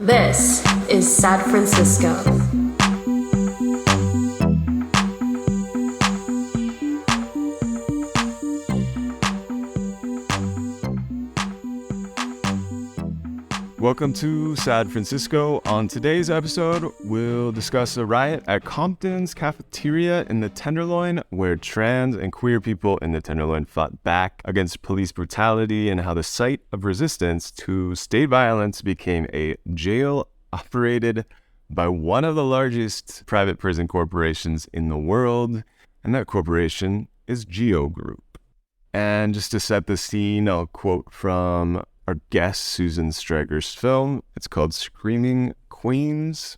This is San Francisco. Welcome to San Francisco. On today's episode, we'll discuss a riot at Compton's Cafeteria in the Tenderloin, where trans and queer people in the Tenderloin fought back against police brutality and how the site of resistance to state violence became a jail operated by one of the largest private prison corporations in the world, and that corporation is Geo Group. And just to set the scene, I'll quote from our guest Susan Stryker's film. It's called Screaming Queens.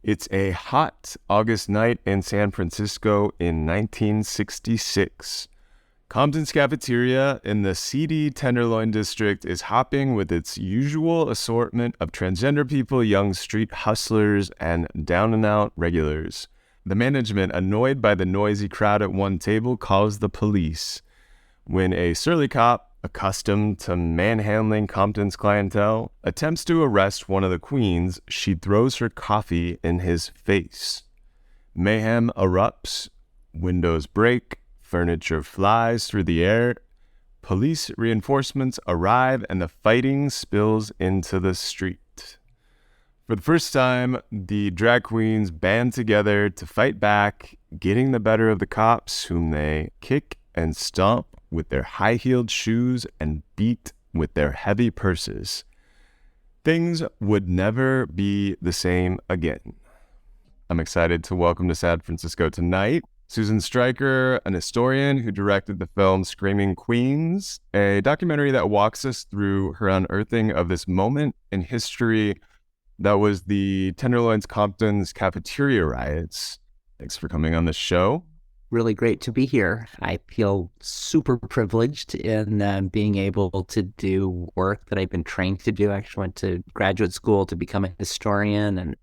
It's a hot August night in San Francisco in 1966. Compton's Cafeteria in the seedy Tenderloin district is hopping with its usual assortment of transgender people, young street hustlers, and down-and-out regulars. The management, annoyed by the noisy crowd at one table, calls the police. When a surly cop, accustomed to manhandling Compton's clientele, attempts to arrest one of the queens, she throws her coffee in his face. Mayhem erupts, windows break, furniture flies through the air, police reinforcements arrive, and the fighting spills into the street. For the first time, the drag queens band together to fight back, getting the better of the cops, whom they kick and stomp with their high-heeled shoes and beat with their heavy purses. Things would never be the same again. I'm excited to welcome to San Francisco tonight Susan Stryker, an historian who directed the film Screaming Queens, a documentary that walks us through her unearthing of this moment in history that was the Tenderloin's Compton's Cafeteria riots. Thanks for coming on the show. Really great to be here. I feel super privileged in being able to do work that I've been trained to do. I actually went to graduate school to become a historian and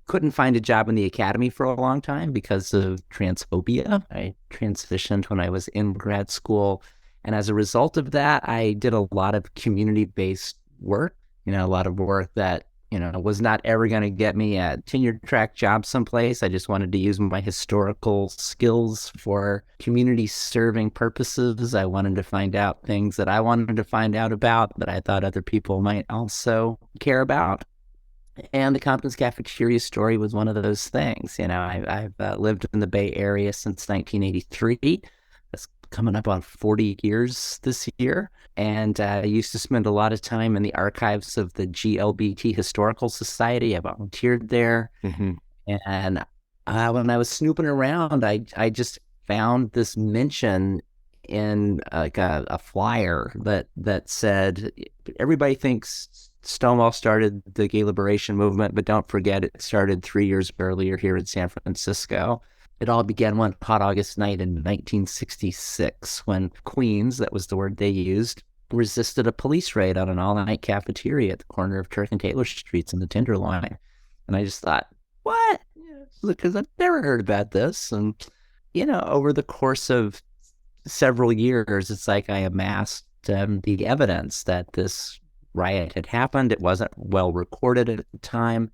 couldn't find a job in the academy for a long time because of transphobia. I transitioned when I was in grad school. And as a result of that, I did a lot of community-based work, a lot of work that was not ever going to get me a tenure track job someplace. I just wanted to use my historical skills for community serving purposes. I wanted to find out things that I wanted to find out about that I thought other people might also care about. And the Compton's Cafeteria story was one of those things. I've lived in the Bay Area since 1983. That's coming up on 40 years this year. And I used to spend a lot of time in the archives of the GLBT Historical Society. I volunteered there. Mm-hmm. And when I was snooping around, I just found this mention in like a flyer that said, everybody thinks Stonewall started the gay liberation movement, but don't forget it started 3 years earlier here in San Francisco. It all began one hot August night in 1966 when Queens, that was the word they used, resisted a police raid on an all-night cafeteria at the corner of Turk and Taylor Streets in the Tenderloin. And I just thought, what? Because I've never heard about this. And, over the course of several years, it's like I amassed the evidence that this riot had happened. It wasn't well recorded at the time,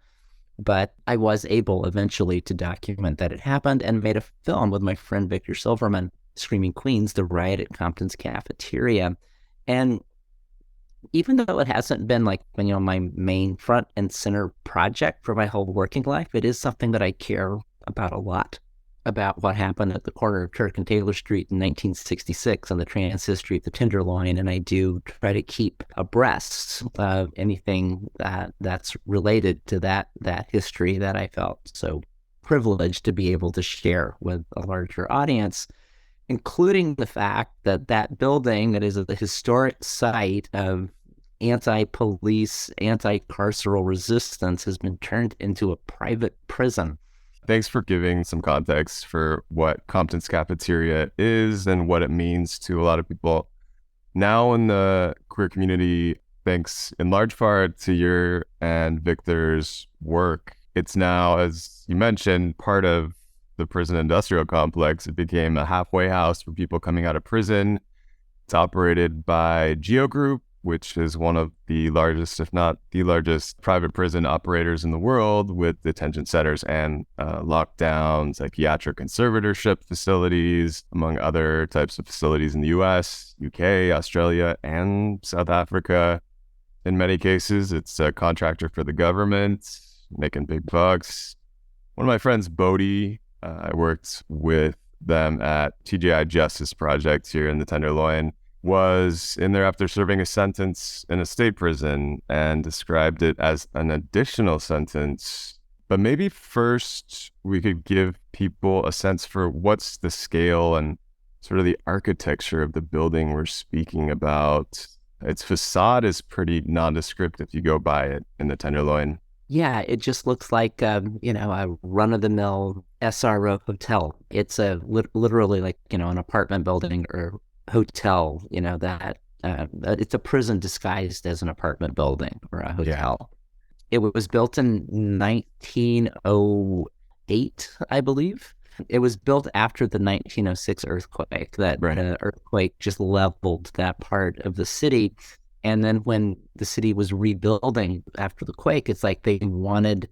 but I was able eventually to document that it happened and made a film with my friend Victor Silverman, Screaming Queens, the riot at Compton's Cafeteria. And even though it hasn't been like, my main front and center project for my whole working life, it is something that I care about a lot, about what happened at the corner of Turk and Taylor Street in 1966 and the trans history of the Tenderloin. And I do try to keep abreast of anything that's related to that history that I felt so privileged to be able to share with a larger audience, including the fact that that building that is the historic site of anti-police, anti-carceral resistance has been turned into a private prison. Thanks for giving some context for what Compton's Cafeteria is and what it means to a lot of people now in the queer community. Thanks in large part to your and Victor's work. It's now, as you mentioned, part of the prison industrial complex. It became a halfway house for people coming out of prison. It's operated by Geo Group, which is one of the largest, if not the largest, private prison operators in the world, with detention centers and lockdown, psychiatric conservatorship facilities, among other types of facilities in the US, UK, Australia, and South Africa. In many cases, it's a contractor for the government, making big bucks. One of my friends, Bodie, I worked with them at TGI Justice Project here in the Tenderloin, was in there after serving a sentence in a state prison and described it as an additional sentence. But maybe first we could give people a sense for what's the scale and sort of the architecture of the building we're speaking about. Its facade is pretty nondescript if you go by it in the Tenderloin. Yeah, it just looks like, a run-of-the-mill SRO hotel. It's literally like, an apartment building or hotel, that it's a prison disguised as an apartment building or a hotel. Yeah. It was built in 1908, I believe. It was built after the 1906 earthquake. That earthquake just leveled that part of the city. And then when the city was rebuilding after the quake, it's like they wanted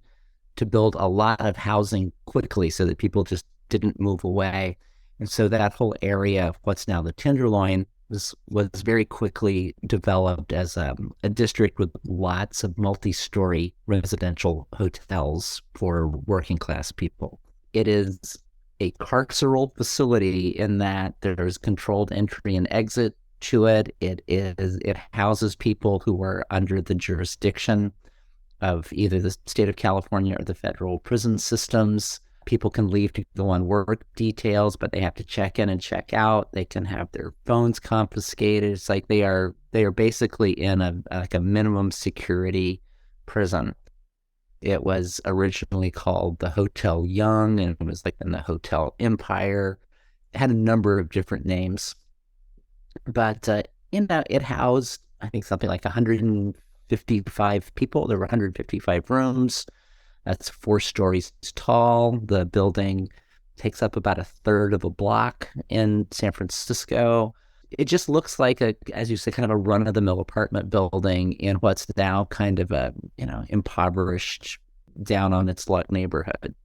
to build a lot of housing quickly so that people just didn't move away. And so that whole area of what's now the Tenderloin was very quickly developed as a district with lots of multi-story residential hotels for working class people. It is a carceral facility in that there's controlled entry and exit to it. It houses people who are under the jurisdiction of either the state of California or the federal prison systems. People can leave to go on work details, but they have to check in and check out. They can have their phones confiscated. It's like they are basically in a minimum security prison. It was originally called the Hotel Young, and it was like in the Hotel Empire. It had a number of different names. But, it housed, I think, something like 155 people. There were 155 rooms. That's 4 stories tall. The building takes up about a third of a block in San Francisco. It just looks like as you say, kind of a run-of-the-mill apartment building in what's now kind of a, impoverished, down on its luck neighborhood.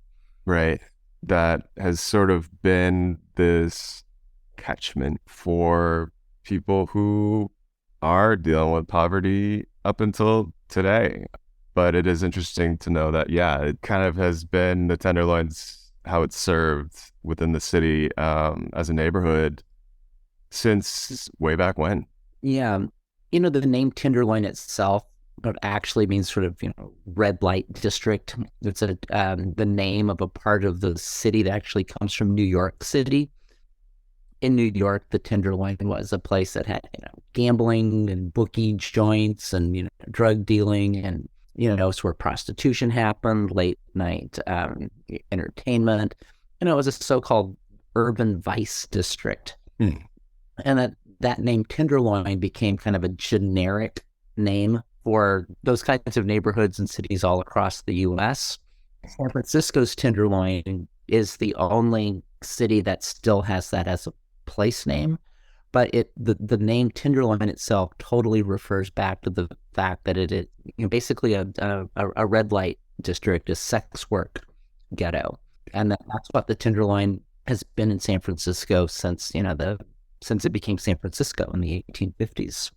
Right. That has sort of been this catchment for people who are dealing with poverty up until today. But it is interesting to know that, it kind of has been the Tenderloin's, how it's served within the city as a neighborhood since way back when. Yeah. The name Tenderloin itself actually means sort of, red light district. It's the name of a part of the city that actually comes from New York City. In New York, the Tenderloin was a place that had, gambling and bookie joints and, drug dealing and, it's where prostitution happened, late night entertainment. It was a so-called urban vice district. And that name Tenderloin became kind of a generic name for those kinds of neighborhoods and cities all across the U.S. San Francisco's Tenderloin is the only city that still has that as a place name, but the name Tenderloin itself totally refers back to the fact that it is basically a red light district, a sex work ghetto, and that's what the Tenderloin has been in San Francisco since since it became San Francisco in the 1850s.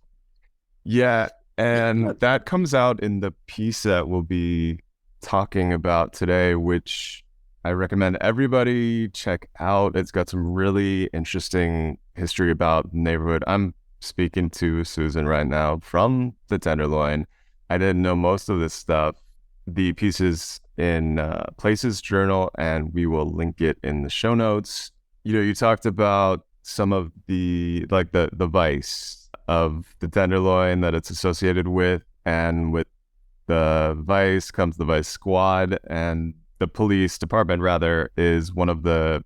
Yeah, and that comes out in the piece that we'll be talking about today, which I recommend everybody check out. It's got some really interesting history about the neighborhood. I'm speaking to Susan right now from the Tenderloin. I didn't know most of this stuff. The piece is in Places Journal, and we will link it in the show notes. You talked about some of the vice of the Tenderloin that it's associated with, and with the vice comes the vice squad, and the police department, rather, is one of the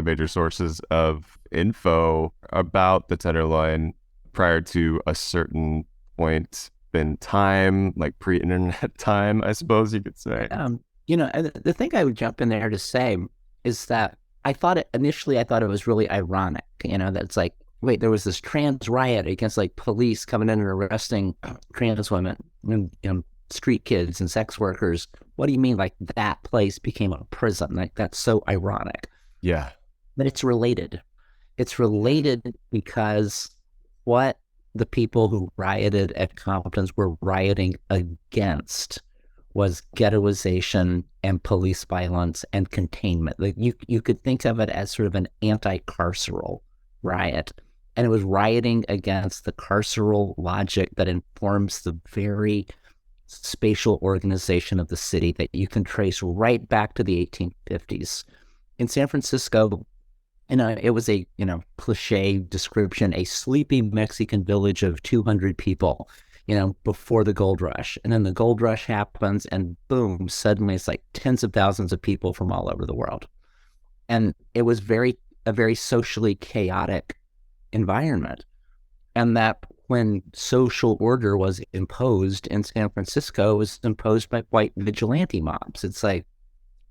major sources of info about the Tenderloin prior to a certain point in time, like pre-internet time, I suppose you could say. The thing I would jump in there to say is that I thought it was really ironic, that it's like wait, there was this trans riot against like police coming in and arresting trans women and street kids and sex workers. What do you mean like that place became a prison? Like that's so ironic. Yeah. But it's related. It's related because what the people who rioted at Compton's were rioting against was ghettoization and police violence and containment. Like you could think of it as sort of an anti-carceral riot. And it was rioting against the carceral logic that informs the very spatial organization of the city that you can trace right back to the 1850s. In San Francisco, it was a, cliche description, a sleepy Mexican village of 200 people, before the gold rush. And then the gold rush happens and boom, suddenly it's like tens of thousands of people from all over the world. And it was a very socially chaotic environment. And that when social order was imposed in San Francisco, it was imposed by white vigilante mobs. It's like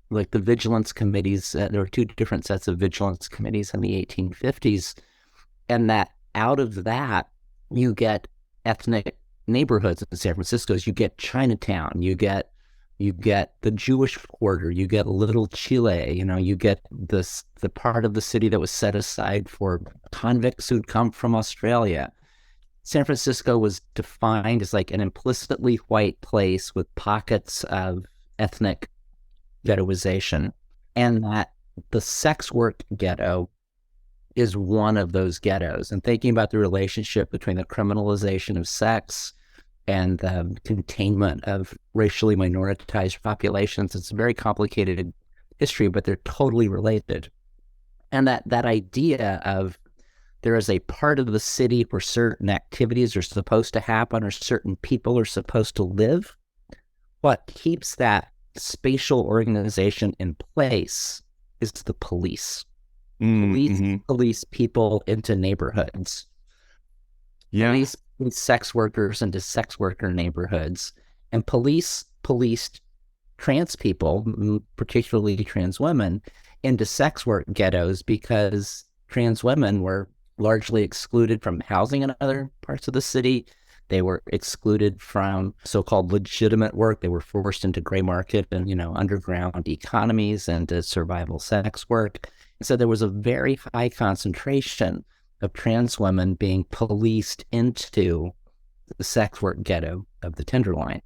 the vigilance committees, there were two different sets of vigilance committees in the 1850s. And that out of that, you get ethnic neighborhoods in San Francisco. You get Chinatown, you get the Jewish quarter, you get Little Chile, you get the part of the city that was set aside for convicts who'd come from Australia. San Francisco was defined as like an implicitly white place with pockets of ethnic ghettoization, and that the sex work ghetto is one of those ghettos. And thinking about the relationship between the criminalization of sex and the containment of racially minoritized populations, it's a very complicated history, but they're totally related. And that idea of there is a part of the city where certain activities are supposed to happen or certain people are supposed to live, what keeps that spatial organization in place is the police. Police people into neighborhoods. Yeah. Police sex workers into sex worker neighborhoods. And police policed trans people, particularly trans women, into sex work ghettos because trans women were largely excluded from housing in other parts of the city. They were excluded from so-called legitimate work. They were forced into gray market and, underground economies and to survival sex work. And so there was a very high concentration of trans women being policed into the sex work ghetto of the Tenderloin.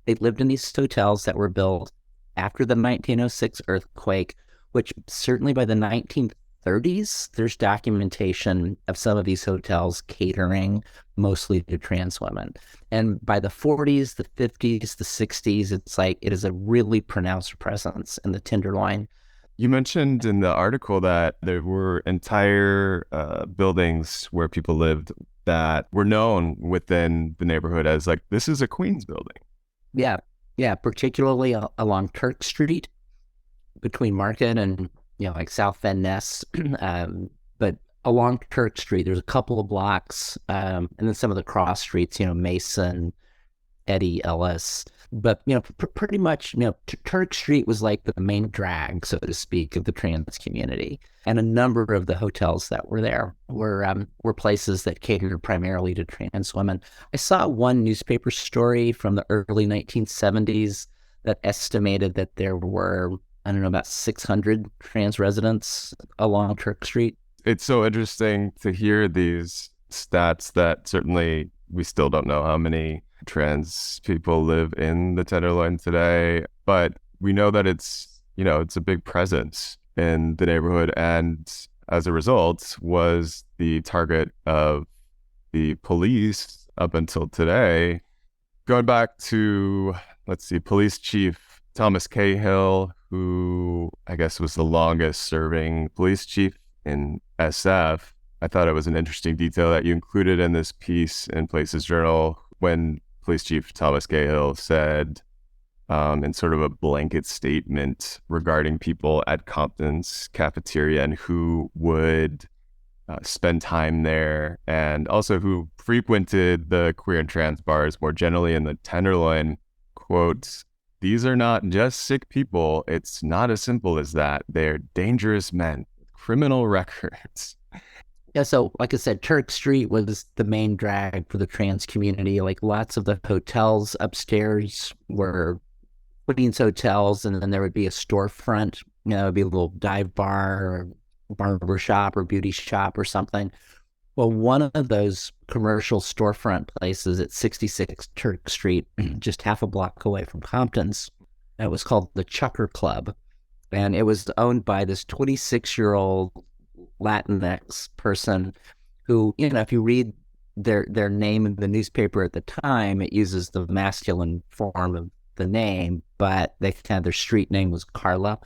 They lived in these hotels that were built after the 1906 earthquake, which certainly by the 1930s, there's documentation of some of these hotels catering mostly to trans women. And by the 40s, the 50s, the 60s, it's like it is a really pronounced presence in the Tenderloin. You mentioned in the article that there were entire buildings where people lived that were known within the neighborhood as like, this is a Queens building. Yeah, particularly along Turk Street between Market and, like South Van Ness. But along Turk Street, there's a couple of blocks, and then some of the cross streets, Mason, Eddie, Ellis. But, pretty much, Turk Street was like the main drag, so to speak, of the trans community. And a number of the hotels that were there were places that catered primarily to trans women. I saw one newspaper story from the early 1970s that estimated that there were, I don't know, about 600 trans residents along Turk Street. It's so interesting to hear these stats that certainly we still don't know how many trans people live in the Tenderloin today, but we know that it's a big presence in the neighborhood, and as a result was the target of the police up until today. Going back to, Police Chief Thomas Cahill, who I guess was the longest serving police chief in SF. I thought it was an interesting detail that you included in this piece in Places Journal when Police Chief Thomas Cahill said, in sort of a blanket statement regarding people at Compton's Cafeteria and who would spend time there, and also who frequented the queer and trans bars more generally in the Tenderloin, quote, "These are not just sick people. It's not as simple as that. They're dangerous men, criminal records." Yeah, so like I said, Turk Street was the main drag for the trans community. Like lots of the hotels upstairs were Queens hotels, and then there would be a storefront. It would be a little dive bar or barber shop or beauty shop or something. Well, one of those commercial storefront places at 66 Turk Street, just half a block away from Compton's, it was called the Chucker Club. And it was owned by this 26-year-old Latinx person who, if you read their name in the newspaper at the time, it uses the masculine form of the name, but their street name was Carla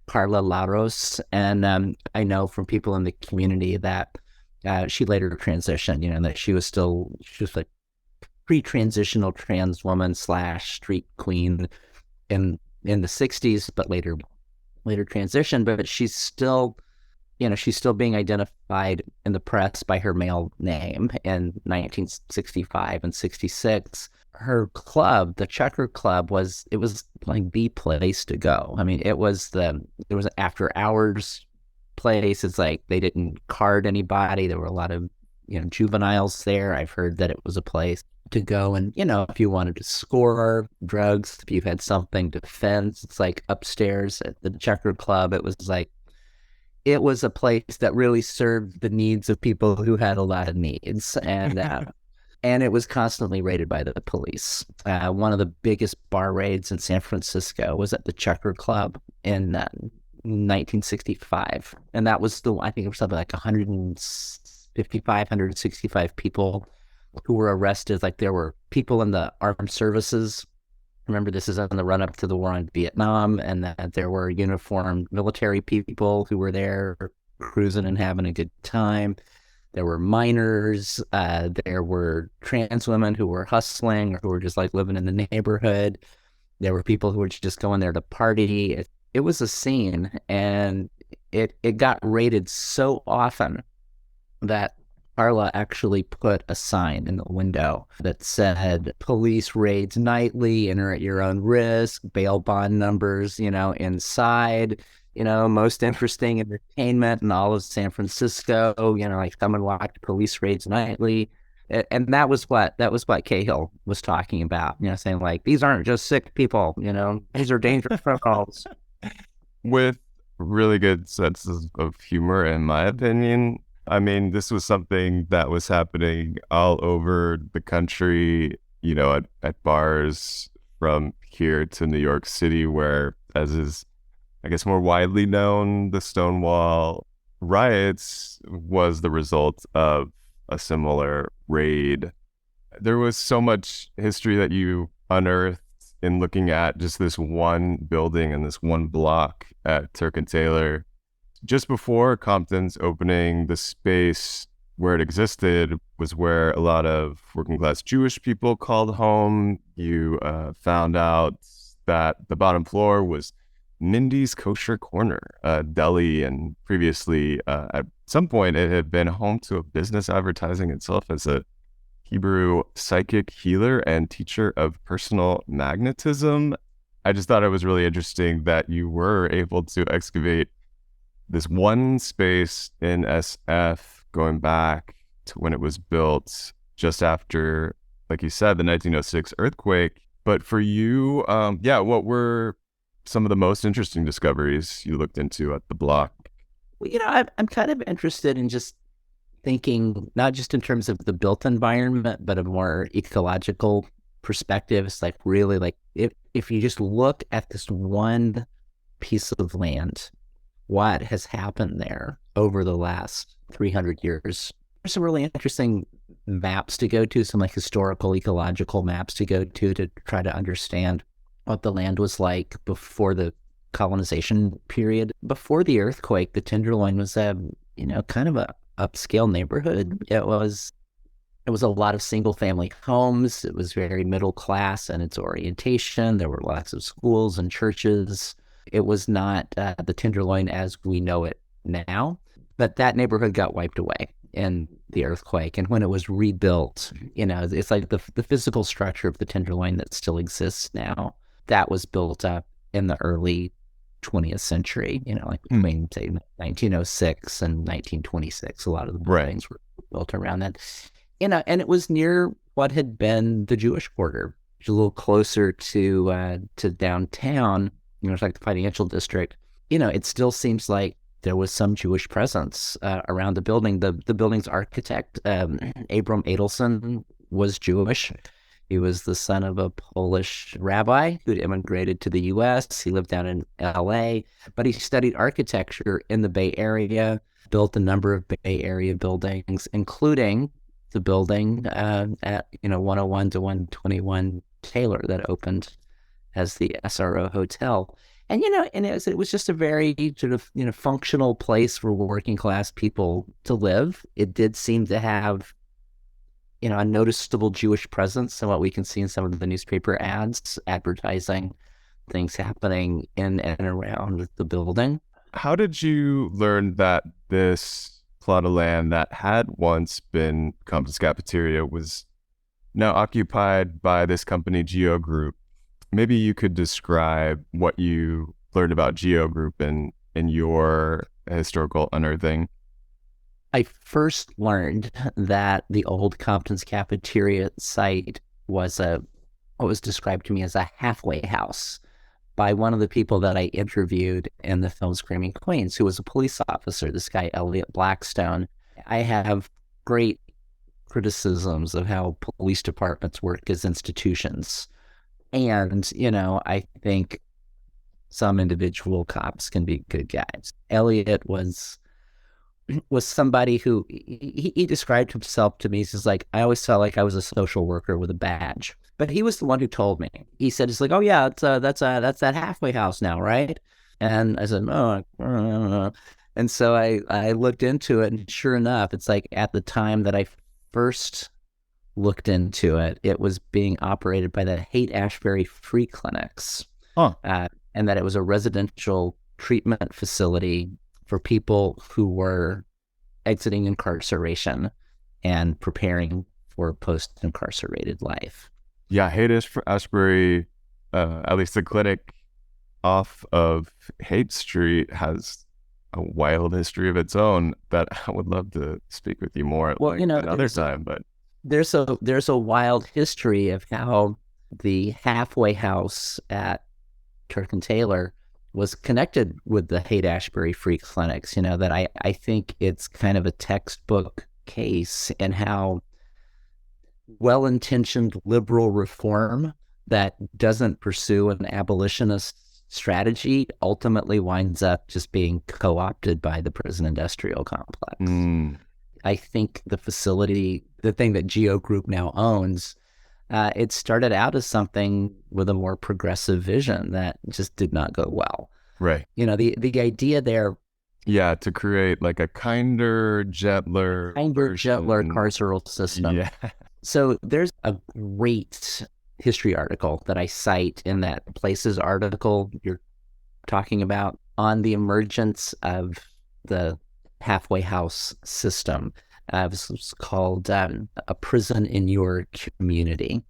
Laros. And I know from people in the community that she later transitioned, that she was like pre-transitional trans woman / street queen in the 60s, but later transitioned. But she's still being identified in the press by her male name in 1965 and 66. Her club, the Chucker Club, was like the place to go. I mean, it was an after hours place. It's like they didn't card anybody. There were a lot of juveniles there. I've heard that it was a place to go, and if you wanted to score drugs, if you had something to fence, it's like upstairs at the Chucker Club. It was a place that really served the needs of people who had a lot of needs, and it was constantly raided by the police. One of the biggest bar raids in San Francisco was at the Chucker Club in 1965, and that was I think it was something like 155, 165 people who were arrested. Like there were people in the armed services. Remember, this is on the run up to the war on Vietnam, and that there were uniformed military people who were there cruising and having a good time. There were minors. There were trans women who were hustling or who were just like living in the neighborhood. There were people who were just going there to party. It was a scene, and it got raided so often that Carla actually put a sign in the window that said police raids nightly, enter at your own risk, bail bond numbers, inside, most interesting entertainment in all of San Francisco, like someone watched police raids nightly. And that was what Cahill was talking about, saying like, these aren't just sick people, these are dangerous criminals. With really good senses of humor, in my opinion. I mean, this was something that was happening all over the country, at bars from here to New York City, where, as is, I guess, more widely known, the Stonewall riots was the result of a similar raid. There was so much history that you unearthed in looking at just this one building and this one block at Turk and Taylor. Just before Compton's opening, the space where it existed was where a lot of working class Jewish people called home. You found out that the bottom floor was Mindy's Kosher Corner, a deli, and previously at some point it had been home to a business advertising itself as a Hebrew psychic healer and teacher of personal magnetism. I just thought it was really interesting that you were able to excavate this one space in SF going back to when it was built just after, like you said, the 1906 earthquake. But for you, what were some of the most interesting discoveries you looked into at the block? Well, I'm kind of interested in just thinking, not just in terms of the built environment, but a more ecological perspective. It's like really like if you just look at this one piece of land, what has happened there over the last 300 years. There's some really interesting maps to go to, some like historical ecological maps to go to try to understand what the land was like before the colonization period. Before the earthquake, the Tenderloin was kind of a upscale neighborhood. It was a lot of single family homes. It was very middle class in its orientation. There were lots of schools and churches. It was not the Tenderloin as we know it now, but that neighborhood got wiped away in the earthquake. And when it was rebuilt, it's like the physical structure of the Tenderloin that still exists now, that was built up in the early 20th century, like between, say, 1906 and 1926. A lot of the buildings were built around that. And it was near what had been the Jewish quarter, which is a little closer to downtown, it's like the financial district. It still seems like there was some Jewish presence around the building. The building's architect, Abram Adelson, was Jewish. He was the son of a Polish rabbi who'd immigrated to the U.S. He lived down in L.A., but he studied architecture in the Bay Area, built a number of Bay Area buildings, including the building at 101 to 121 Taylor that opened as the SRO Hotel. And, it was just a very sort of, functional place for working class people to live. It did seem to have, a noticeable Jewish presence in what we can see in some of the newspaper ads advertising things happening in and around the building. How did you learn that this plot of land that had once been Compton's Cafeteria was now occupied by this company, Geo Group? Maybe you could describe what you learned about Geo Group in your historical unearthing. I first learned that the old Compton's Cafeteria site was what was described to me as a halfway house by one of the people that I interviewed in the film Screaming Queens, who was a police officer, this guy, Elliot Blackstone. I have great criticisms of how police departments work as institutions. And, I think some individual cops can be good guys. Elliot was somebody who he described himself to me. He's like, I always felt like I was a social worker with a badge. But he was the one who told me. He said, it's like, oh yeah, that's that halfway house now, right? And I said, oh, I don't know. And so I looked into it, and sure enough, it's like at the time that I first looked into it, it was being operated by the Haight-Ashbury Free Clinics. And that it was a residential treatment facility for people who were exiting incarceration and preparing for post-incarcerated life. Yeah, Haight-Ashbury, at least the clinic off of Haight Street, has a wild history of its own that I would love to speak with you more another time. But there's a wild history of how the halfway house at Turk and Taylor was connected with the Haight-Ashbury Free Clinics, that I think it's kind of a textbook case in how well-intentioned liberal reform that doesn't pursue an abolitionist strategy ultimately winds up just being co-opted by the prison industrial complex. I think the facility, the thing that Geo Group now owns, it started out as something with a more progressive vision that just did not go well. Right. The idea there. Yeah, to create like a gentler carceral system. Yeah. So there's a great history article that I cite in that Places article you're talking about on the emergence of the halfway house system. This was called A Prison in Your Community.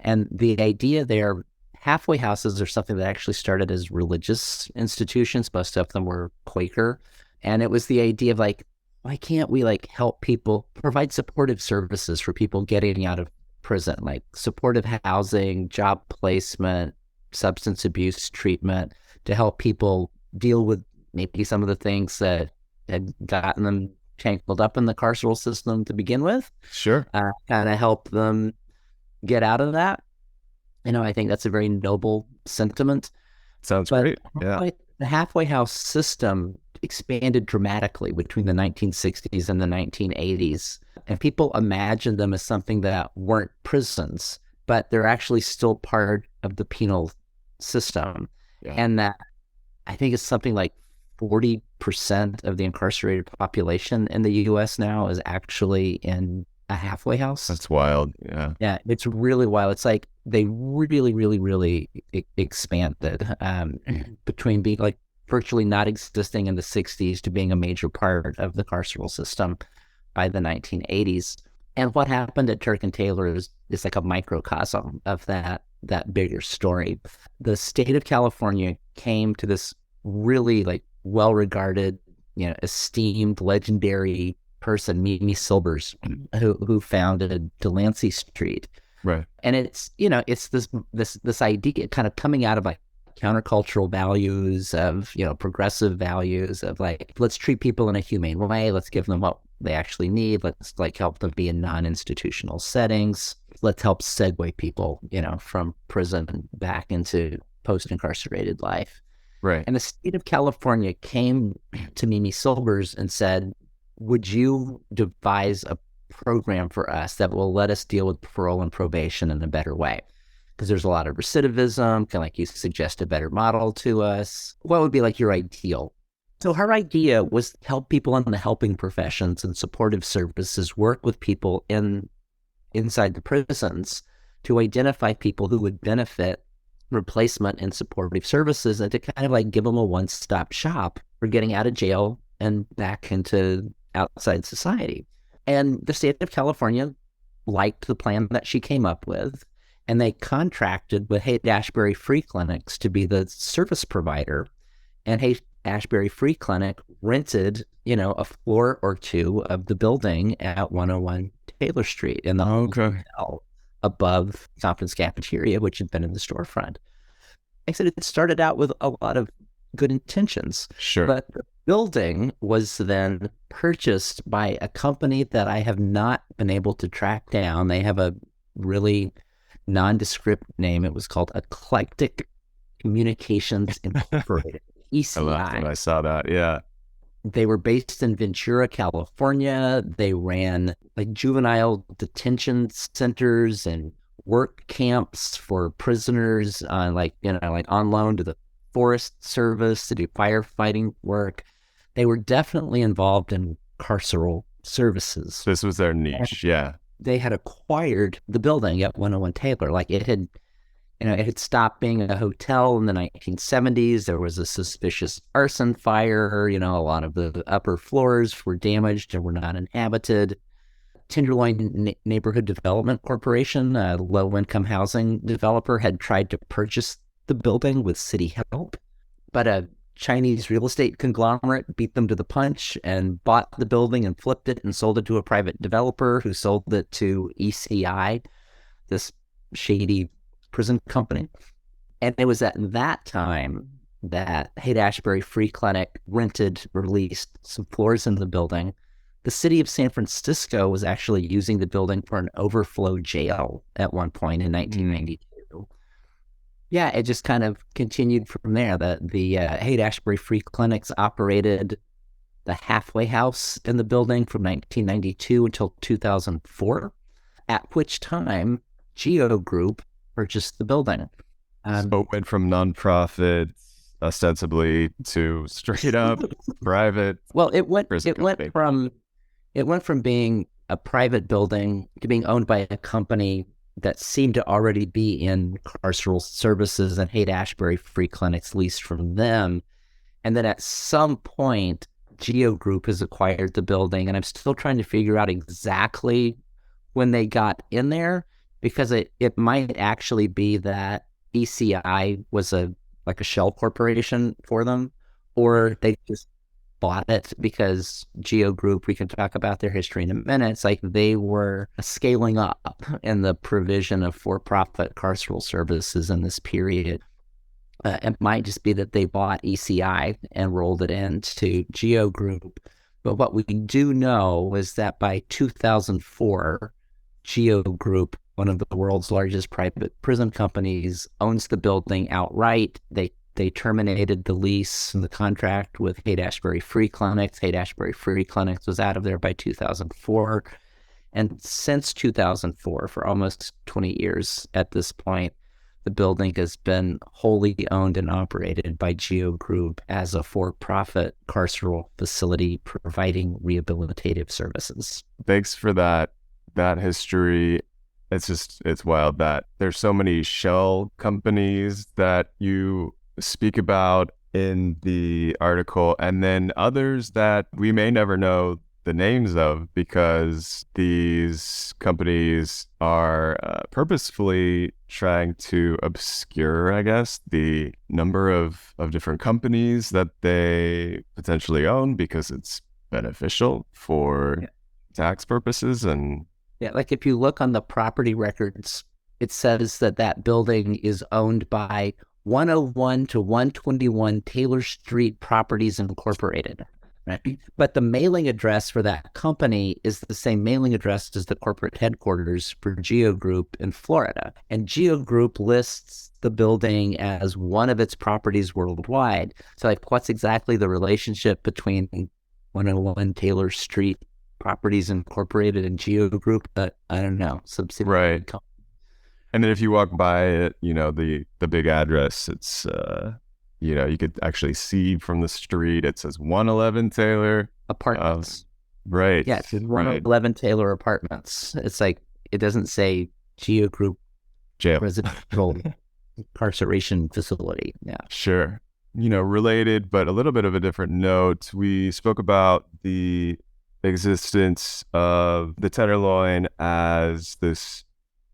And the idea there, halfway houses are something that actually started as religious institutions. Most of them were Quaker. And it was the idea of like, why can't we help people provide supportive services for people getting out of prison, like supportive housing, job placement, substance abuse treatment, to help people deal with maybe some of the things that had gotten them tangled up in the carceral system to begin with. Sure. Kind of help them get out of that. I think that's a very noble sentiment. Sounds great. Yeah. The halfway house system expanded dramatically between the 1960s and the 1980s. And people imagined them as something that weren't prisons, but they're actually still part of the penal system. Yeah. And that I think it's something like 40% of the incarcerated population in the U.S. now is actually in a halfway house. That's wild. Yeah. Yeah, it's really wild. It's like they really, really, really expanded between being virtually not existing in the 60s to being a major part of the carceral system by the 1980s. And what happened at Turk and Taylor is like a microcosm of that bigger story. The state of California came to this really like well-regarded, esteemed, legendary person, Mimi Silvers, who founded Delancey Street. Right. And it's, it's this idea kind of coming out of like countercultural values of, progressive values of like, let's treat people in a humane way. Let's give them what they actually need. Let's like help them be in non-institutional settings. Let's help segue people, from prison back into post-incarcerated life. Right. And the state of California came to Mimi Silvers and said, would you devise a program for us that will let us deal with parole and probation in a better way? Because there's a lot of recidivism. Can like you suggest a better model to us? What would be like your ideal? So her idea was to help people in the helping professions and supportive services work with people inside the prisons to identify people who would benefit replacement and supportive services, and to kind of like give them a one-stop shop for getting out of jail and back into outside society. And the state of California liked the plan that she came up with, and they contracted with Haight-Ashbury Free Clinics to be the service provider. And Haight-Ashbury Free Clinic rented, a floor or two of the building at 101 Taylor Street in the hotel above Compton's Cafeteria, which had been in the storefront. I said it started out with a lot of good intentions. Sure. But the building was then purchased by a company that I have not been able to track down. They have a really nondescript name. It was called Eclectic Communications Incorporated, ECI. I saw that, yeah. They were based in Ventura, California. They ran like juvenile detention centers and work camps for prisoners on like on loan to the Forest Service to do firefighting work. They were definitely involved in carceral services. This was their niche, yeah. They had acquired the building at 101 Taylor. Like it had stopped being a hotel in the 1970s. There was a suspicious arson fire. A lot of the upper floors were damaged and were not inhabited. Tenderloin Neighborhood Development Corporation, a low-income housing developer, had tried to purchase the building with city help, but a Chinese real estate conglomerate beat them to the punch and bought the building and flipped it and sold it to a private developer who sold it to ECI, this shady prison company. And it was at that time that Haight-Ashbury Free Clinic released some floors in the building. The city of San Francisco was actually using the building for an overflow jail at one point in 1992. Yeah, it just kind of continued from there. The Haight-Ashbury Free Clinics operated the halfway house in the building from 1992 until 2004, at which time Geo Group purchased the building. So it went from nonprofit, ostensibly, to straight up private. Well, it went from being a private building to being owned by a company that seemed to already be in carceral services, and Haight-Ashbury Free Clinics leased from them. And then at some point, Geo Group has acquired the building, and I'm still trying to figure out exactly when they got in there, because it might actually be that ECI was a shell corporation for them, or they just bought it because Geo Group, we can talk about their history in a minute. It's like they were scaling up in the provision of for-profit carceral services in this period. It might just be that they bought ECI and rolled it into Geo Group. But what we do know is that by 2004, Geo Group, one of the world's largest private prison companies, owns the building outright. They terminated the lease and the contract with Haight-Ashbury Free Clinics. Haight-Ashbury Free Clinics was out of there by 2004. And since 2004, for almost 20 years at this point, the building has been wholly owned and operated by Geo Group as a for-profit carceral facility providing rehabilitative services. Thanks for that history. It's wild that there's so many shell companies that you speak about in the article, and then others that we may never know the names of, because these companies are purposefully trying to obscure, I guess, the number of different companies that they potentially own because it's beneficial for tax purposes. And Yeah, like if you look on the property records, it says that that building is owned by 101 to 121 Taylor Street Properties Incorporated. Right? But the mailing address for that company is the same mailing address as the corporate headquarters for Geo Group in Florida. And Geo Group lists the building as one of its properties worldwide. So like, what's exactly the relationship between 101 Taylor Street Properties Incorporated and Geo Group? I don't know. Subsidiary right. And then if you walk by it, the big address, it's you could actually see from the street, it says 111 Taylor Apartments. Right. Yeah, it's 111 Taylor Apartments. It's like, it doesn't say Geo Group Jail. Residential Incarceration Facility. Yeah. Sure. Related, but a little bit of a different note. We spoke about the existence of the Tenderloin as this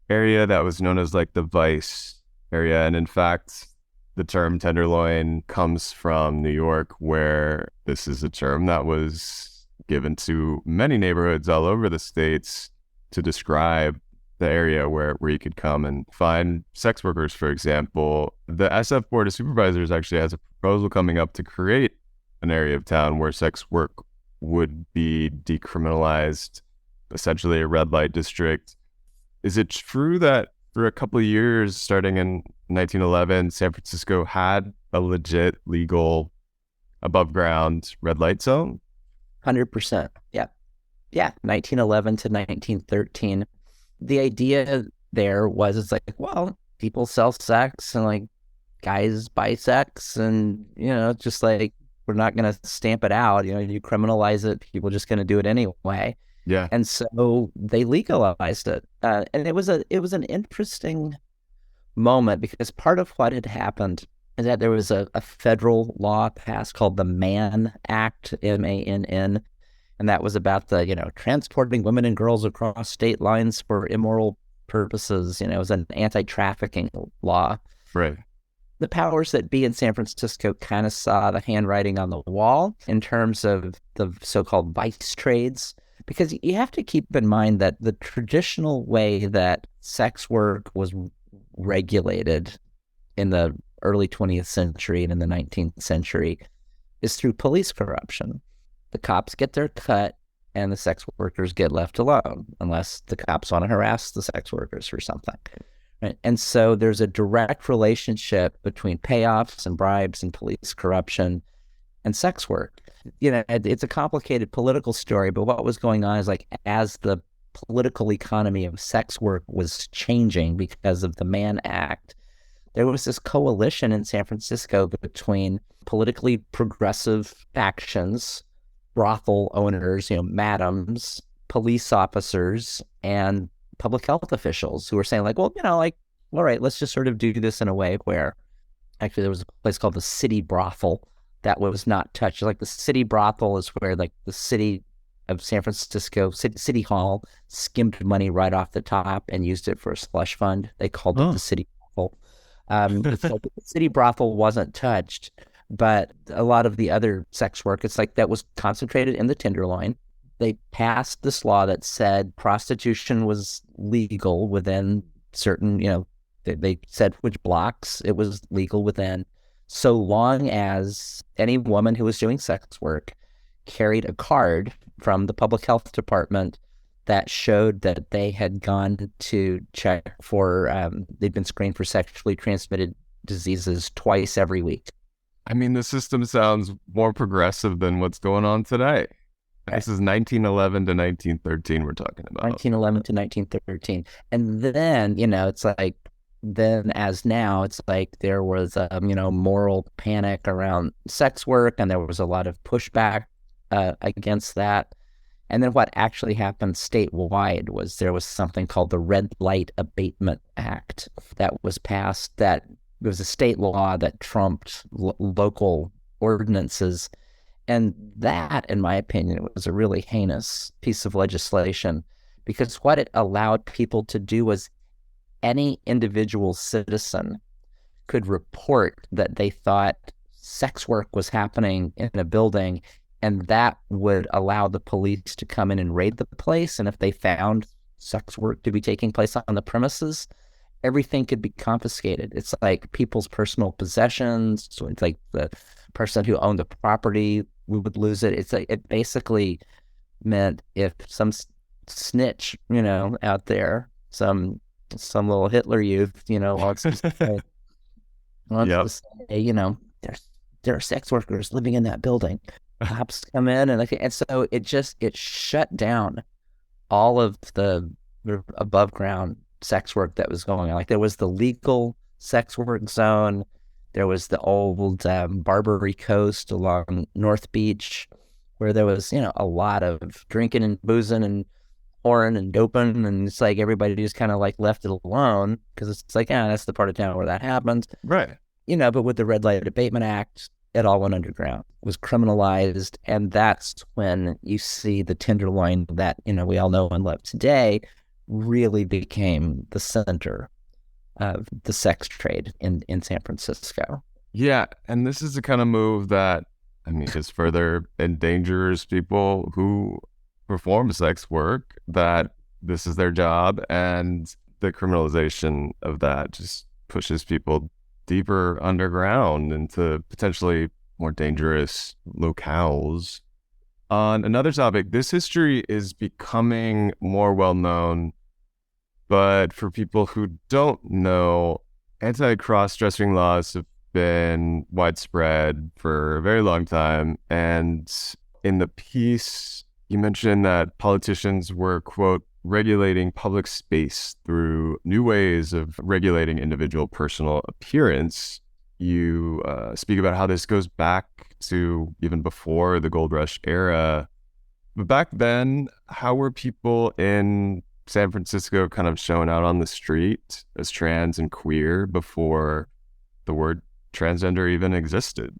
area that was known as like the Vice area. And in fact, the term Tenderloin comes from New York, where this is a term that was given to many neighborhoods all over the states to describe the area where you could come and find sex workers, for example. The SF Board of Supervisors actually has a proposal coming up to create an area of town where sex work would be decriminalized, essentially a red light district. Is it true that for a couple of years, starting in 1911, San Francisco had a legit legal above ground red light zone? 100%. Yeah. Yeah. 1911 to 1913. The idea there was, it's like, well, people sell sex and like guys buy sex, and, just like, we're not going to stamp it out. You criminalize it, people are just going to do it anyway. Yeah. And so they legalized it. And it was an interesting moment, because part of what had happened is that there was a federal law passed called the Mann Act, MANN, and that was about the, transporting women and girls across state lines for immoral purposes. It was an anti-trafficking law. Right. The powers that be in San Francisco kind of saw the handwriting on the wall in terms of the so-called vice trades, because you have to keep in mind that the traditional way that sex work was regulated in the early 20th century and in the 19th century is through police corruption. The cops get their cut and the sex workers get left alone, unless the cops want to harass the sex workers or something. Right? And so there's a direct relationship between payoffs and bribes and police corruption and sex work. It's a complicated political story, but what was going on is, like, as the political economy of sex work was changing because of the Mann Act, there was this coalition in San Francisco between politically progressive factions, brothel owners, madams, police officers, and public health officials who were saying, like, well, all right, let's just sort of do this in a way where, actually, there was a place called the City Brothel that was not touched. Like, the City Brothel is where, like, the city of San Francisco, City Hall, skimmed money right off the top and used it for a slush fund. They called it the City Brothel. So the City Brothel wasn't touched, but a lot of the other sex work, it's like that was concentrated in the Tenderloin. They passed this law that said prostitution was legal within certain, they said which blocks it was legal within, so long as any woman who was doing sex work carried a card from the public health department that showed that they had gone to check for, they'd been screened for sexually transmitted diseases twice every week. I mean, the system sounds more progressive than what's going on today. This is 1911 to 1913 we're talking about. 1911 to 1913. And then, it's like, then as now, it's like there was a, moral panic around sex work, and there was a lot of pushback against that. And then what actually happened statewide was there was something called the Red Light Abatement Act that was passed, that it was a state law that trumped local ordinances. And that, in my opinion, was a really heinous piece of legislation because what it allowed people to do was any individual citizen could report that they thought sex work was happening in a building, and that would allow the police to come in and raid the place. And if they found sex work to be taking place on the premises, everything could be confiscated. It's like people's personal possessions. So it's like the person who owned the property, we would lose it. It's like it basically meant if some snitch, out there, some little Hitler youth, wants to say, Yep. there are sex workers living in that building. Cops come in and so it shut down all of the above ground sex work that was going on. Like there was the legal sex work zone. There was the old Barbary Coast along North Beach where there was, a lot of drinking and boozing and whoring and doping. And it's like everybody just kind of like left it alone because it's like, that's the part of town where that happens. Right. But with the Red Light Abatement Act, it all went underground, was criminalized. And that's when you see the Tenderloin that, we all know and love today really became the center of the sex trade in San Francisco. Yeah. And this is the kind of move that, just further endangers people who perform sex work, that this is their job. And the criminalization of that just pushes people deeper underground into potentially more dangerous locales. On another topic, this history is becoming more well known, but for people who don't know, anti-cross-dressing laws have been widespread for a very long time. And in the piece, you mentioned that politicians were, quote, regulating public space through new ways of regulating individual personal appearance. You speak about how this goes back to even before the Gold Rush era. But back then, how were people in San Francisco kind of showing out on the street as trans and queer before the word transgender even existed?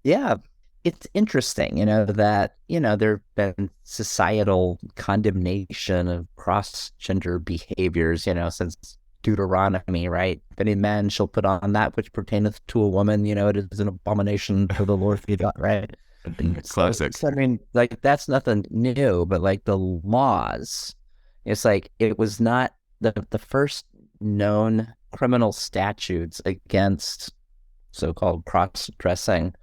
Yeah, it's interesting, that, there have been societal condemnation of cross-gender behaviors, since Deuteronomy, right? If any man shall put on that which pertaineth to a woman, it is an abomination to the Lord thy God, right? Classic. So, like, that's nothing new, but like the laws, it's like it was not the first known criminal statutes against so-called cross-dressing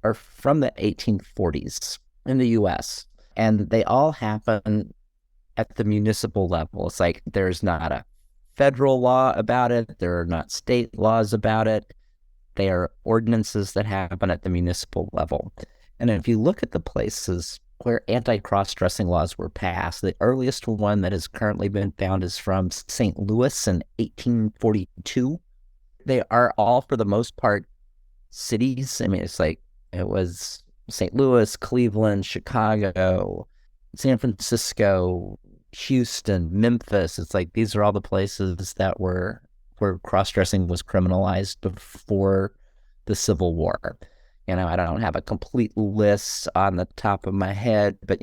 are from the 1840s in the U.S. And they all happen at the municipal level. It's like there's not a federal law about it. There are not state laws about it. They are ordinances that happen at the municipal level. And if you look at the places where anti-cross-dressing laws were passed, the earliest one that has currently been found is from St. Louis in 1842. They are all, for the most part, cities. It's like it was St. Louis, Cleveland, Chicago, San Francisco, Houston, Memphis. It's like these are all the places that were where cross-dressing was criminalized before the Civil War. I don't have a complete list on the top of my head, but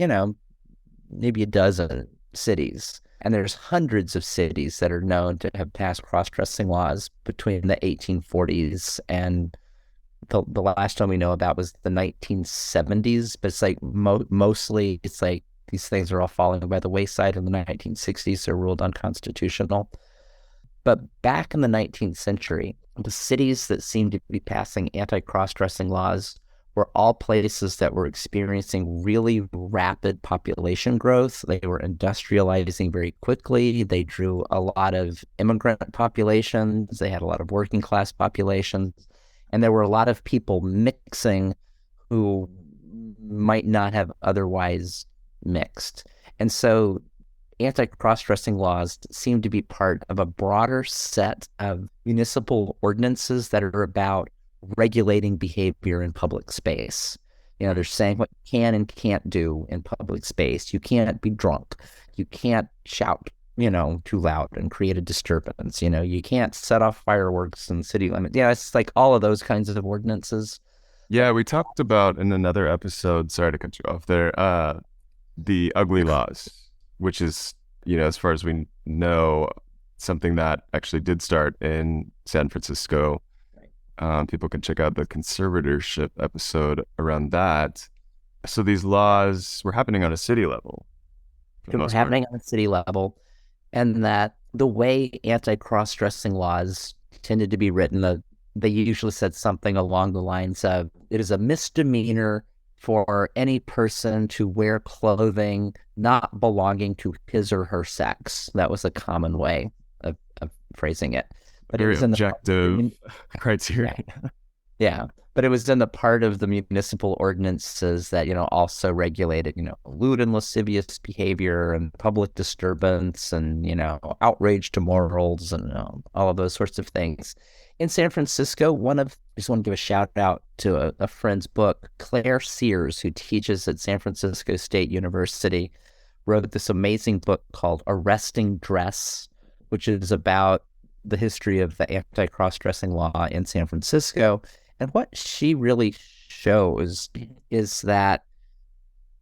maybe a dozen cities. And there's hundreds of cities that are known to have passed cross-dressing laws between the 1840s and the last one we know about was the 1970s. But it's like mostly it's like these things are all falling by the wayside in the 1960s. They're ruled unconstitutional. But back in the 19th century, the cities that seemed to be passing anti-cross-dressing laws were all places that were experiencing really rapid population growth. They were industrializing very quickly. They drew a lot of immigrant populations. They had a lot of working class populations. And there were a lot of people mixing who might not have otherwise mixed. And so anti-cross-dressing laws seem to be part of a broader set of municipal ordinances that are about regulating behavior in public space. They're saying what you can and can't do in public space. You can't be drunk. You can't shout, too loud and create a disturbance. You can't set off fireworks in city limits. It's like all of those kinds of ordinances. Yeah, we talked about in another episode, sorry to cut you off there, the ugly laws, which is, as far as we know, something that actually did start in San Francisco. People can check out the conservatorship episode around that. So these laws were happening on a city level for the Were most part. happening on the city level, and that the way anti-cross-dressing laws tended to be written, they usually said something along the lines of, it is a misdemeanor for any person to wear clothing not belonging to his or her sex. That was a common way of phrasing it. But Very it was in objective the criteria. yeah, but it was in the part of the municipal ordinances that, also regulated, lewd and lascivious behavior and public disturbance and, outrage to morals and all of those sorts of things. In San Francisco, just want to give a shout out to a friend's book, Claire Sears, who teaches at San Francisco State University, wrote this amazing book called Arresting Dress, which is about the history of the anti-cross-dressing law in San Francisco. And what she really shows is that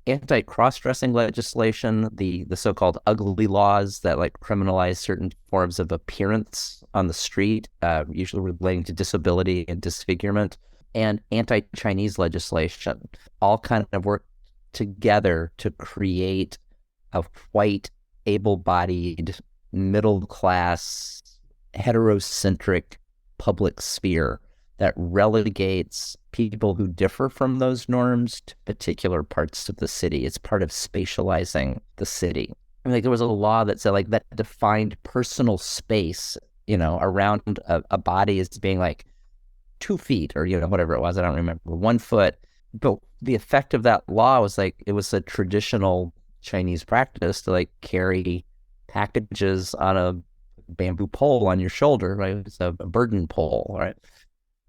anti-cross-dressing legislation, the so-called ugly laws that like criminalize certain forms of appearance on the street, usually relating to disability and disfigurement, and anti-Chinese legislation all kind of work together to create a white, able-bodied, middle-class, heterocentric public sphere that relegates people who differ from those norms to particular parts of the city. It's part of spatializing the city. I mean, like there was a law that said like that defined personal space, around a body as being like 2 feet or, whatever it was. I don't remember, 1 foot. But the effect of that law was like, it was a traditional Chinese practice to like carry packages on a bamboo pole on your shoulder, right? It's a burden pole, right?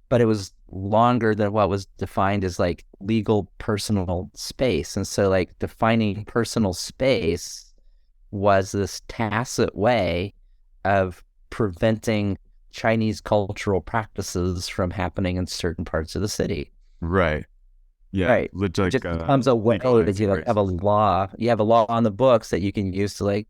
But it was longer than what was defined as like legal personal space. And so like defining personal space was this tacit way of preventing Chinese cultural practices from happening in certain parts of the city. Right. Yeah. Right. Like, It just becomes a way that you have a law. You have a law on the books that you can use to like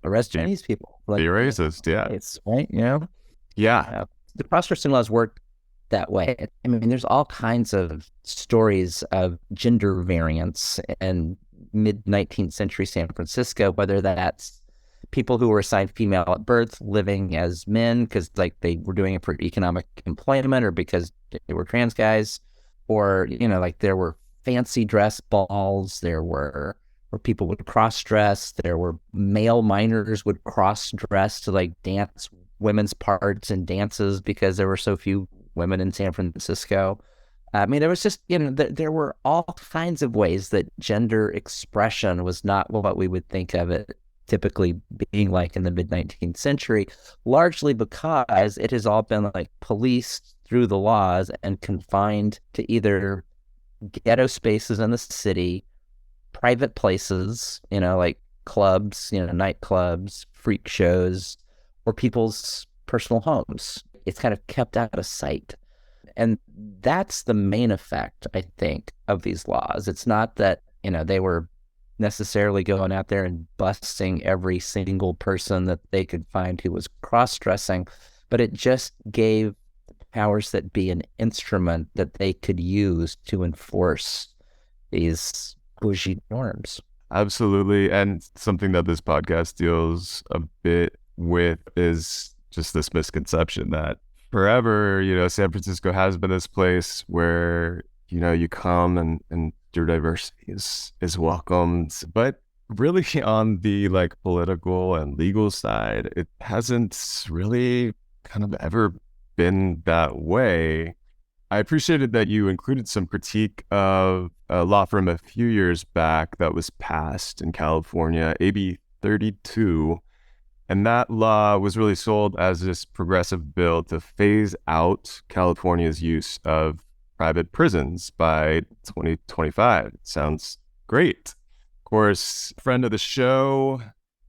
arrest Chinese people. Like, be racist. Yeah. It's right. Yeah. The cross-dressing laws work that way. I mean, there's all kinds of stories of gender variance in mid-19th century San Francisco, whether that's people who were assigned female at birth living as men because like they were doing it for economic employment or because they were trans guys, or, like there were fancy dress balls, there were where people would cross-dress, there were male minors would cross-dress to like dance women's parts in dances because there were so few women in San Francisco. I mean, there was just, there were all kinds of ways that gender expression was not what we would think of it typically being like in the mid-19th century, largely because it has all been like policed through the laws and confined to either ghetto spaces in the city, private places, like clubs, nightclubs, freak shows, or people's personal homes. It's kind of kept out of sight. And that's the main effect, I think, of these laws. It's not that, they were necessarily going out there and busting every single person that they could find who was cross-dressing, but it just gave powers that be an instrument that they could use to enforce these bougie norms. Absolutely. And something that this podcast deals a bit with is just this misconception that forever, San Francisco has been this place where, you come and your diversity is welcomed. But really on the like political and legal side, it hasn't really kind of ever been that way. I appreciated that you included some critique of a law from a few years back that was passed in California, AB 32. And that law was really sold as this progressive bill to phase out California's use of private prisons by 2025. It sounds great. Of course, friend of the show,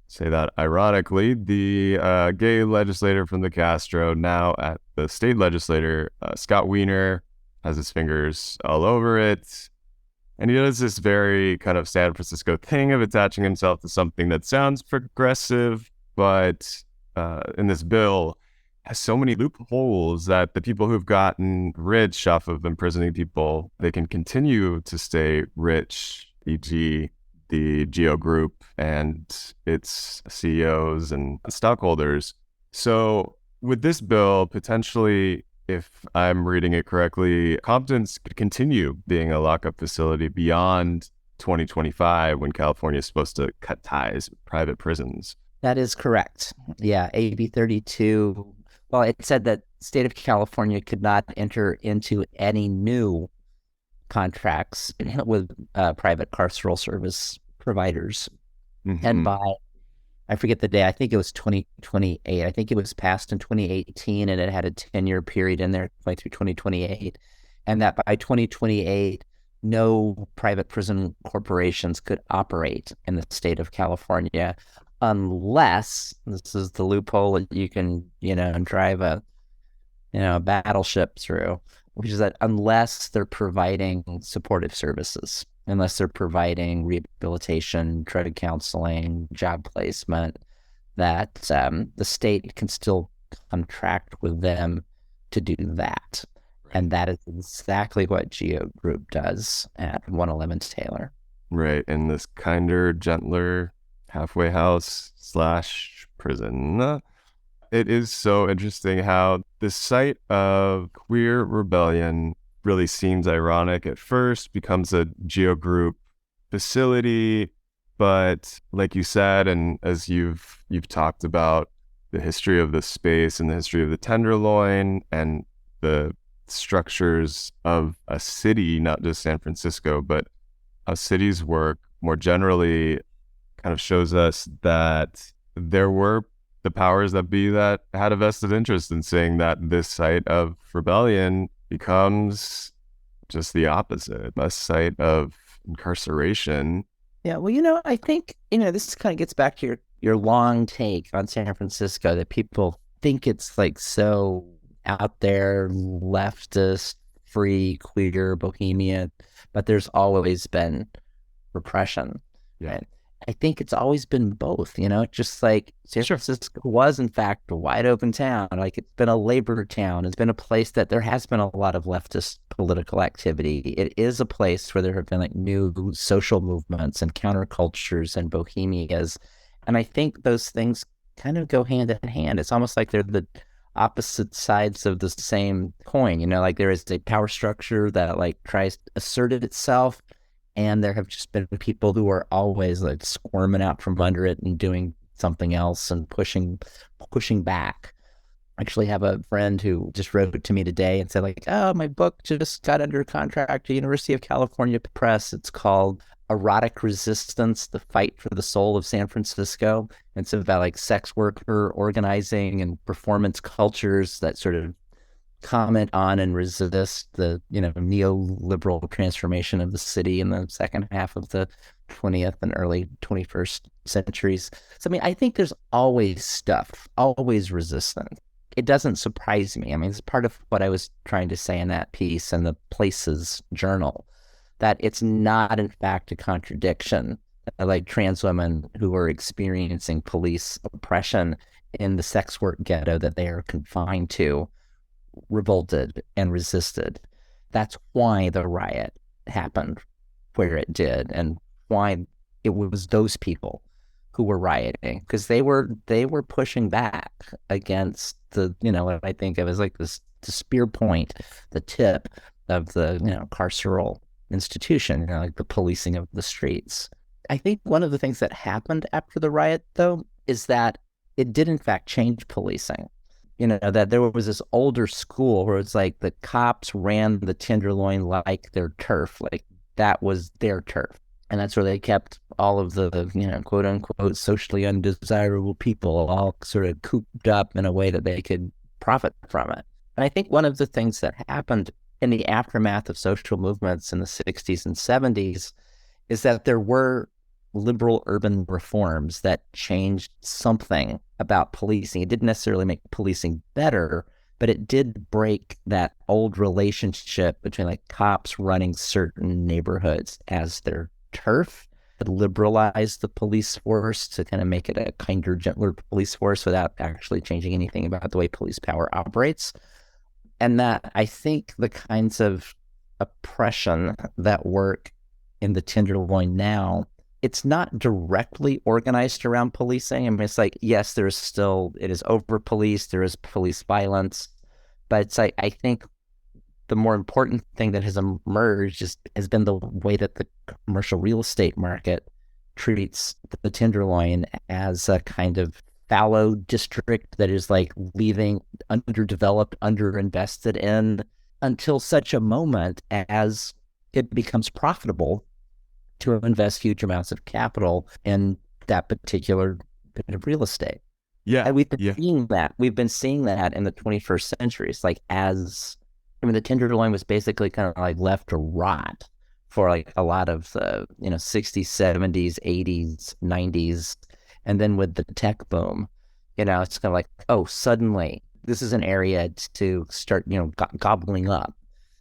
say that ironically, the gay legislator from the Castro, now at the state legislature, Scott Wiener, has his fingers all over it. And he does this very kind of San Francisco thing of attaching himself to something that sounds progressive, but in this bill has so many loopholes that the people who've gotten rich off of imprisoning people, they can continue to stay rich, e.g. the Geo Group and its CEOs and stockholders. So with this bill, potentially, if I'm reading it correctly, Compton's could continue being a lockup facility beyond 2025 when California is supposed to cut ties with private prisons. That is correct. Yeah, AB 32. Well, it said that state of California could not enter into any new contracts with private carceral service providers. Mm-hmm. And by, I forget the day, I think it was 2028. I think it was passed in 2018, and it had a 10-year period in there through 2028. And that by 2028, no private prison corporations could operate in the state of California unless, this is the loophole that you can, drive a battleship through, which is that unless they're providing supportive services, unless they're providing rehabilitation, drug counseling, job placement, that the state can still contract with them to do that. Right. And that is exactly what Geo Group does at 111 Taylor. Right, in this kinder, gentler halfway house / prison. It is so interesting how the site of queer rebellion really seems ironic at first, becomes a Geo Group facility, but like you said, and as you've talked about the history of the space and the history of the Tenderloin and the structures of a city, not just San Francisco, but how cities work more generally, kind of shows us that there were the powers that be that had a vested interest in saying that this site of rebellion becomes just the opposite, a site of incarceration. Yeah, well, I think, this kind of gets back to your long take on San Francisco, that people think it's like so out there, leftist, free, queer, bohemian, but there's always been repression. Yeah. Right? I think it's always been both, just like San Francisco was, in fact, a wide open town. Like, it's been a labor town. It's been a place that there has been a lot of leftist political activity. It is a place where there have been like new social movements and countercultures and bohemias. And I think those things kind of go hand in hand. It's almost like they're the opposite sides of the same coin, like there is a power structure that like tries to assert itself. And there have just been people who are always like squirming out from under it and doing something else and pushing back. I actually have a friend who just wrote to me today and said like, oh, my book just got under contract to University of California Press. It's called Erotic Resistance, The Fight for the Soul of San Francisco. And it's about like sex worker organizing and performance cultures that sort of comment on and resist the neoliberal transformation of the city in the second half of the 20th and early 21st centuries. So I think there's always stuff, always resistance. It doesn't surprise me. It's part of what I was trying to say in that piece in the Places Journal, that it's not in fact a contradiction. Like trans women who are experiencing police oppression in the sex work ghetto that they are confined to revolted and resisted. That's why the riot happened where it did, and why it was those people who were rioting, because they were pushing back against the what I think of as like the spear point, the tip of the carceral institution, like the policing of the streets. I think one of the things that happened after the riot, though, is that it did in fact change policing. That there was this older school where it's like the cops ran the Tenderloin like their turf, like that was their turf. And that's where they kept all of the, quote unquote, socially undesirable people all sort of cooped up in a way that they could profit from it. And I think one of the things that happened in the aftermath of social movements in the 60s and 70s is that there were liberal urban reforms that changed something about policing. It didn't necessarily make policing better. but it did break that old relationship between like cops running certain neighborhoods as their turf. It liberalized the police force to kind of make it a kinder, gentler police force without actually changing anything about the way police power operates. And that I think the kinds of oppression that work in the Tenderloin now, it's not directly organized around policing. I mean, it's like, yes, it is over-policed, there is police violence, but it's like, I think the more important thing that has emerged has been the way that the commercial real estate market treats the Tenderloin as a kind of fallow district that is like leaving underdeveloped, underinvested in until such a moment as it becomes profitable to invest huge amounts of capital in that particular bit of real estate. Yeah. And we've been seeing that. We've been seeing that in the 21st century. It's like the Tenderloin was basically kind of like left to rot for like a lot of the, 60s, 70s, 80s, 90s. And then with the tech boom, it's kind of like, oh, suddenly this is an area to start, gobbling up.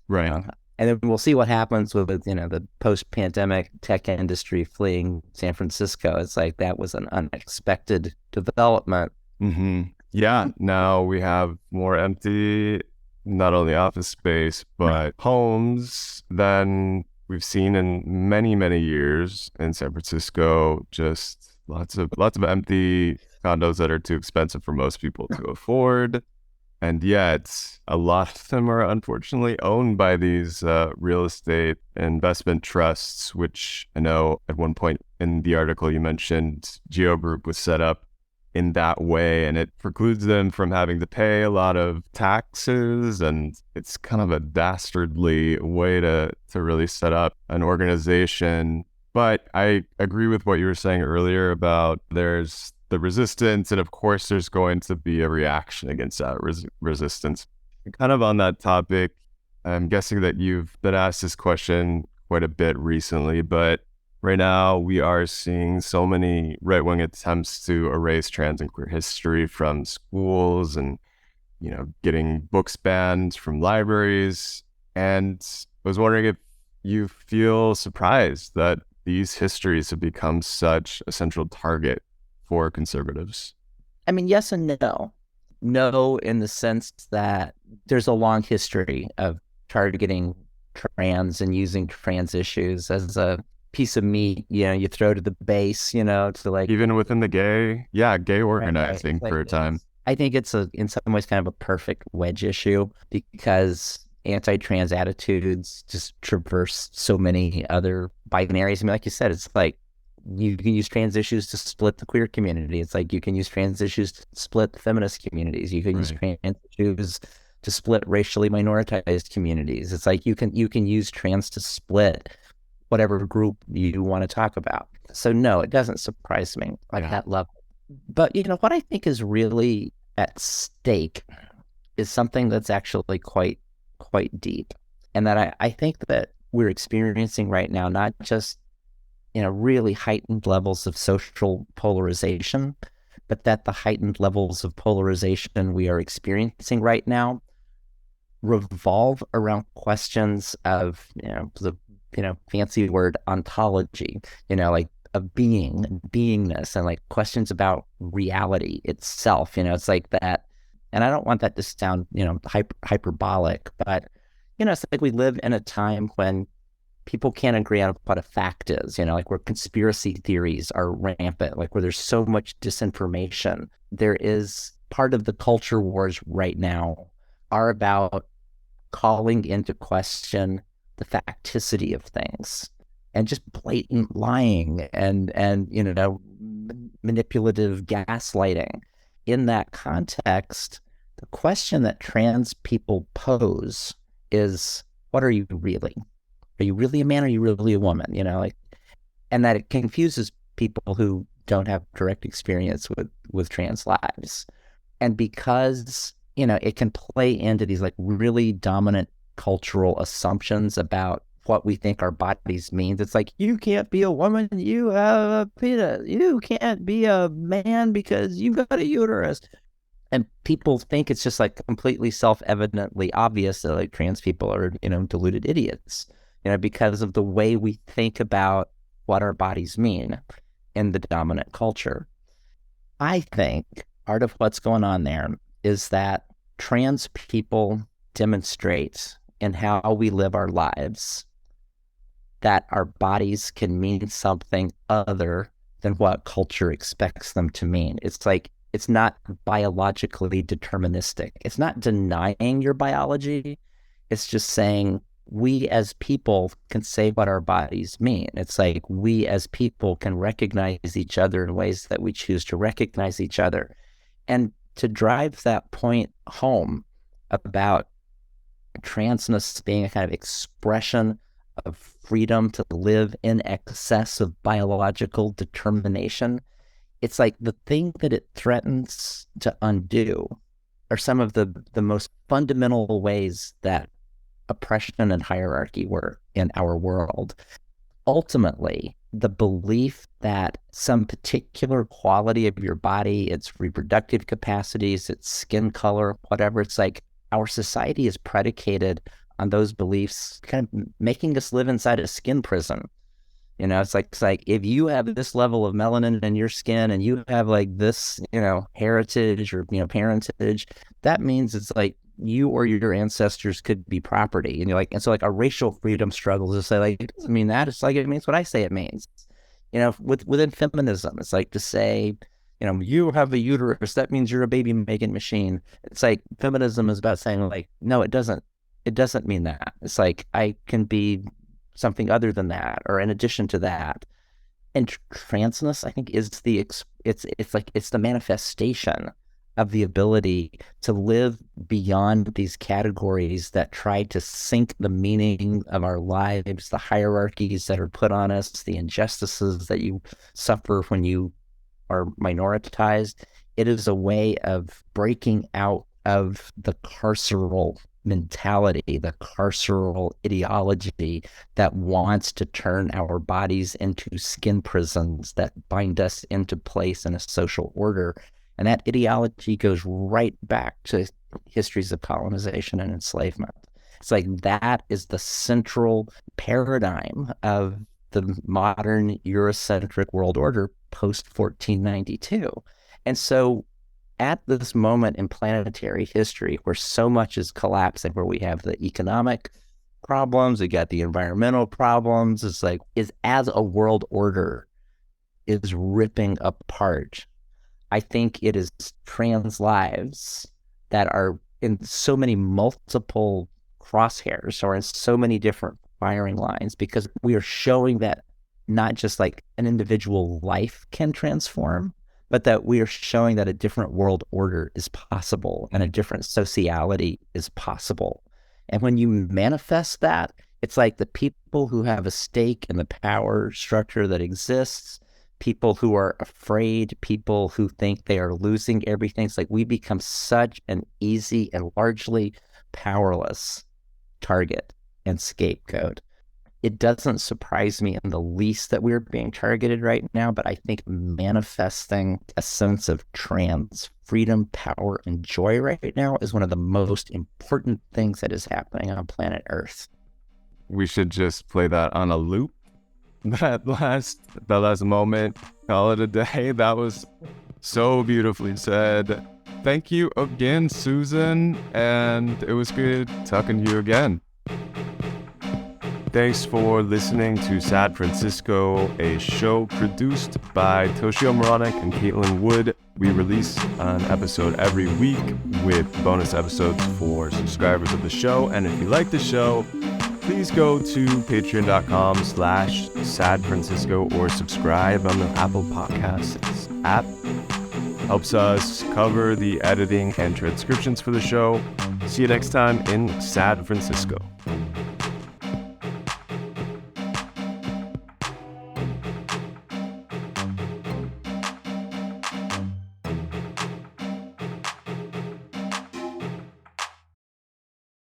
Right. And then we'll see what happens with, the post-pandemic tech industry fleeing San Francisco. It's like that was an unexpected development. Mm-hmm. Yeah. Now we have more empty, not only office space, but homes than we've seen in many, many years in San Francisco. Just lots of empty condos that are too expensive for most people to afford. And yet, a lot of them are unfortunately owned by these real estate investment trusts, which I know at one point in the article you mentioned Geo Group was set up in that way, and it precludes them from having to pay a lot of taxes. And it's kind of a dastardly way to really set up an organization. But I agree with what you were saying earlier about there's the resistance, and of course there's going to be a reaction against that resistance. Kind of on that topic, I'm guessing that you've been asked this question quite a bit recently, but right now we are seeing so many right-wing attempts to erase trans and queer history from schools and, getting books banned from libraries. And I was wondering if you feel surprised that these histories have become such a central target for conservatives. I mean, yes and no. No, in the sense that there's a long history of targeting trans and using trans issues as a piece of meat, you throw to the base, to like... Even within the gay organizing for a time. I think it's in some ways kind of a perfect wedge issue because anti-trans attitudes just traverse so many other binaries. I mean, like you said, it's like you can use trans issues to split the queer community. It's like you can use trans issues to split the feminist communities. You can use trans issues to split racially minoritized communities. It's like you can use trans to split whatever group you want to talk about. So no, it doesn't surprise me like that level. But what I think is really at stake is something that's actually quite deep, and that I think that we're experiencing right now, not just really heightened levels of social polarization, but that the heightened levels of polarization we are experiencing right now revolve around questions of, the fancy word ontology, like of beingness, and like questions about reality itself. It's like that. And I don't want that to sound, hyperbolic, but, it's like we live in a time when people can't agree on what a fact is, like where conspiracy theories are rampant, like where there's so much disinformation. There is part of the culture wars right now are about calling into question the facticity of things and just blatant lying and manipulative gaslighting. In that context, the question that trans people pose is, what are you really? Are you really a man? Or are you really a woman? And that it confuses people who don't have direct experience with trans lives. And because, it can play into these like really dominant cultural assumptions about what we think our bodies means. It's like, you can't be a woman, you have a penis. You can't be a man because you've got a uterus. And people think it's just like completely self-evidently obvious that like trans people are, deluded idiots, because of the way we think about what our bodies mean in the dominant culture. I think part of what's going on there is that trans people demonstrate in how we live our lives that our bodies can mean something other than what culture expects them to mean. It's like, it's not biologically deterministic. It's not denying your biology. It's just saying we as people can say what our bodies mean. It's like we as people can recognize each other in ways that we choose to recognize each other. And to drive that point home about transness being a kind of expression of freedom to live in excess of biological determination, it's like the thing that it threatens to undo are some of the most fundamental ways that oppression and hierarchy work in our world. Ultimately, the belief that some particular quality of your body, its reproductive capacities, its skin color, whatever, it's like our society is predicated on those beliefs kind of making us live inside a skin prison. It's like if you have this level of melanin in your skin and you have like this, heritage or, parentage, that means it's like you or your ancestors could be property. And you're like, and so like a racial freedom struggle is to say like, it doesn't mean that. It's like, it means what I say it means. Within feminism, it's like to say, you have a uterus, that means you're a baby making machine. It's like feminism is about saying like, no, it doesn't mean that. It's like, I can be something other than that, or in addition to that. And transness, I think, is it's the manifestation of the ability to live beyond these categories that try to sink the meaning of our lives, the hierarchies that are put on us, the injustices that you suffer when you are minoritized. It is a way of breaking out of the carceral mentality, the carceral ideology that wants to turn our bodies into skin prisons that bind us into place in a social order. And that ideology goes right back to histories of colonization and enslavement. It's like that is the central paradigm of the modern Eurocentric world order post 1492. And so at this moment in planetary history where so much is collapsing, where we have the economic problems, we got the environmental problems, it's like, is as a world order is ripping apart, I think it is trans lives that are in so many multiple crosshairs or in so many different firing lines, because we are showing that not just like an individual life can transform, but that we are showing that a different world order is possible and a different sociality is possible. And when you manifest that, it's like the people who have a stake in the power structure that exists, people who are afraid, people who think they are losing everything. It's like we become such an easy and largely powerless target and scapegoat. It doesn't surprise me in the least that we're being targeted right now, but I think manifesting a sense of trans freedom, power, and joy right now is one of the most important things that is happening on planet Earth. We should just play that on a loop. That last moment, call it a day. That was so beautifully said. Thank you again, Susan, and it was good talking to you again. Thanks for listening to Sad Francisco, a show produced by Toshio Moronic and Caitlin Wood. We release an episode every week with bonus episodes for subscribers of the show. And if you like the show, please go to patreon.com/sadfrancisco or subscribe on the Apple Podcasts app. Helps us cover the editing and transcriptions for the show. See you next time in Sad Francisco.